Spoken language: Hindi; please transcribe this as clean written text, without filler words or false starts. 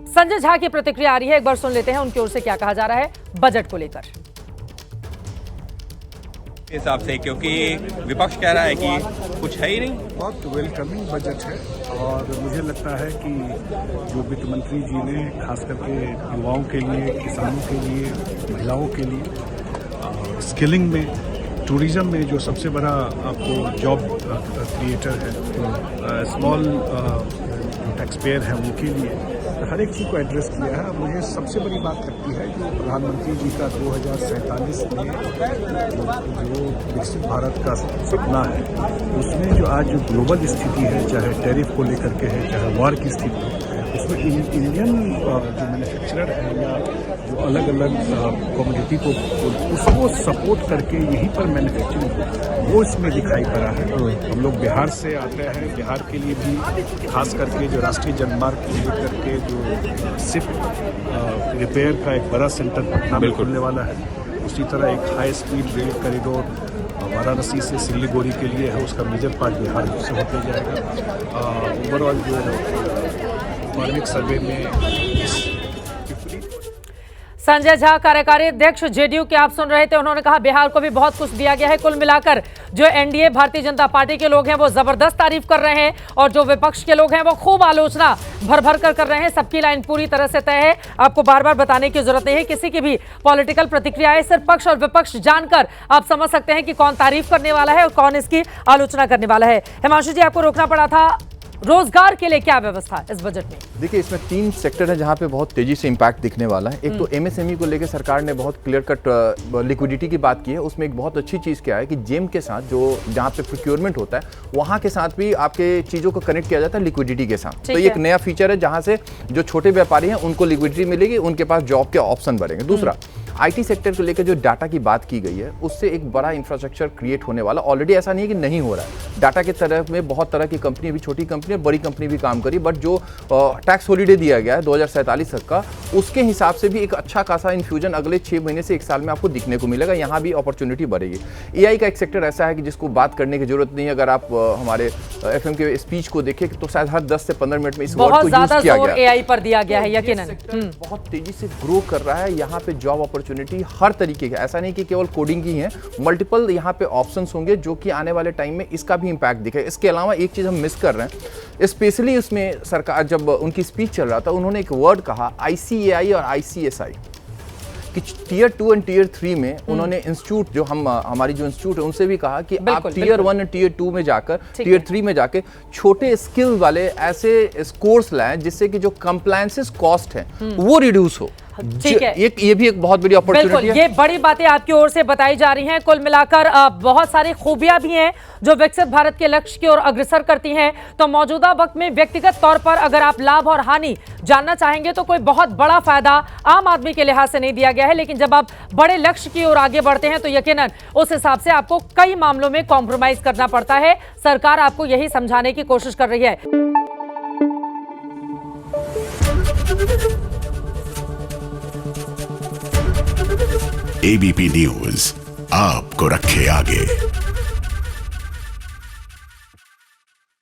संजय झा की प्रतिक्रिया आ रही है, एक बार सुन लेते हैं उनकी ओर से क्या कहा जा रहा है बजट को लेकर। हिसाब से, क्योंकि विपक्ष कह रहा है कि कुछ है ही नहीं। बहुत वेलकमिंग बजट है और मुझे लगता है कि जो वित्त मंत्री जी ने खास करके युवाओं के लिए, किसानों के लिए, महिलाओं के लिए, स्किलिंग में, टूरिज्म में जो सबसे बड़ा आपको जॉब क्रिएटर है, स्मॉल टैक्स पेयर है उनके लिए हर एक चीज़ को एड्रेस किया है। मुझे सबसे बड़ी बात लगती है जो प्रधानमंत्री जी का 2047 में जो विकसित भारत का सपना है, उसमें जो आज जो ग्लोबल स्थिति है, चाहे टैरिफ को लेकर के है, चाहे वॉर की स्थिति है, उसमें इंडियन जो मैन्युफैक्चरर है या जो अलग अलग कम्युनिटी को उसको सपोर्ट करके यहीं पर मैन्युफैक्चरिंग वो इसमें दिखाई पड़ा है। हम लोग बिहार से आते हैं, बिहार के लिए भी खास करके जो राष्ट्रीय जलमार्ग को लेकर के जो सिप रिपेयर का एक बड़ा सेंटर पटना में खुलने वाला है, उसी तरह एक high speed rail corridor Varanasi से सिल्लीगुड़ी के लिए है, उसका मेजर पार्ट बिहार से होते जाएगा। ओवरऑल जो इकोनॉमिक सर्वे में संजय झा कार्यकारी अध्यक्ष जेडीयू के आप सुन रहे थे, उन्होंने कहा बिहार को भी बहुत कुछ दिया गया है। कुल मिलाकर जो एनडीए भारतीय जनता पार्टी के लोग हैं वो जबरदस्त तारीफ कर रहे हैं और जो विपक्ष के लोग हैं वो खूब आलोचना भर भर कर रहे हैं। सबकी लाइन पूरी तरह से तय है, आपको बार बार बताने की जरूरत नहीं है। किसी की भी पॉलिटिकल प्रतिक्रिया है, सिर्फ पक्ष और विपक्ष जानकर आप समझ सकते हैं कि कौन तारीफ करने वाला है और कौन इसकी आलोचना करने वाला है। हिमांशु जी, आपको रोकना पड़ा था, रोजगार के लिए क्या व्यवस्था इस बजट में? देखिए, इसमें 3 सेक्टर है जहां पे बहुत तेजी से इम्पैक्ट दिखने वाला है। एक तो एमएसएमई को लेकर सरकार ने बहुत क्लियर कट लिक्विडिटी की बात की है। उसमें एक बहुत अच्छी चीज़ क्या है कि जेम के साथ जो जहां पे प्रोक्योरमेंट होता है वहां के साथ भी आपके चीज़ों को कनेक्ट किया जाता है लिक्विडिटी के साथ। तो ये एक नया फीचर है जहां से जो छोटे व्यापारी हैं उनको लिक्विडिटी मिलेगी, उनके पास जॉब के ऑप्शन बढ़ेंगे। दूसरा, आईटी सेक्टर को लेकर जो डाटा की बात की गई है उससे एक बड़ा इंफ्रास्ट्रक्चर क्रिएट होने वाला। ऑलरेडी ऐसा नहीं है कि नहीं हो रहा है, डाटा के तरफ में बहुत तरह की कंपनी, भी छोटी कंपनी और बड़ी कंपनी भी काम करी, बट जो टैक्स हॉलीडे दिया गया है 2047 तक का, उसके हिसाब से भी एक अच्छा खासा इन्फ्यूजन अगले 6 महीने से 1 साल में आपको दिखने को मिलेगा। यहाँ भी अपॉर्चुनिटी बढ़ेगी। एआई का एक सेक्टर ऐसा है कि जिसको बात करने की जरूरत नहीं है। अगर आप हमारे एफएम के स्पीच को देखें तो शायद हर 10 से 15 मिनट में इस वर्ड को यूज किया गया है। एआई पर दिया गया है, यकीनन बहुत तेजी से ग्रो कर रहा है। यहाँ पे जॉब अपॉर्चुनिटी हर तरीके का, ऐसा नहीं कि केवल कोडिंग की है, मल्टीपल यहाँ पे ऑप्शंस होंगे जो कि आने वाले टाइम में इसका भी इम्पैक्ट दिखेगा। इसके अलावा एक चीज़ हम मिस कर रहे हैं, स्पेशली उसमें सरकार जब उनकी स्पीच चल रहा था उन्होंने एक वर्ड कहा ICAI और ICSI कि टियर 2 और टियर 3 में उन्होंने इंस्टीट्यूट जो हमारी जो इंस्टीट्यूट है उनसे भी कहा कि आप टियर 1 और टियर 2 में जाकर टियर 3 में जाके छोटे स्किल वाले ऐसे कोर्स लाएं जिससे कि जो कंप्लायंसेस कॉस्ट है वो रिड्यूस हो। ठीक है, ये भी एक बहुत बड़ी अपॉर्चुनिटी है। ये बड़ी बातें आपकी ओर से बताई जा रही हैं। कुल मिलाकर बहुत सारी खूबियां भी हैं जो विकसित भारत के लक्ष्य की ओर अग्रसर करती हैं। तो मौजूदा वक्त में व्यक्तिगत तौर पर अगर आप लाभ और हानि जानना चाहेंगे तो कोई बहुत बड़ा फायदा आम आदमी के लिहाज से नहीं दिया गया है, लेकिन जब आप बड़े लक्ष्य की ओर आगे बढ़ते हैं तो यकीनन उस हिसाब से आपको कई मामलों में कॉम्प्रोमाइज करना पड़ता है। सरकार आपको यही समझाने की कोशिश कर रही है। एबीपी न्यूज आपको रखे आगे।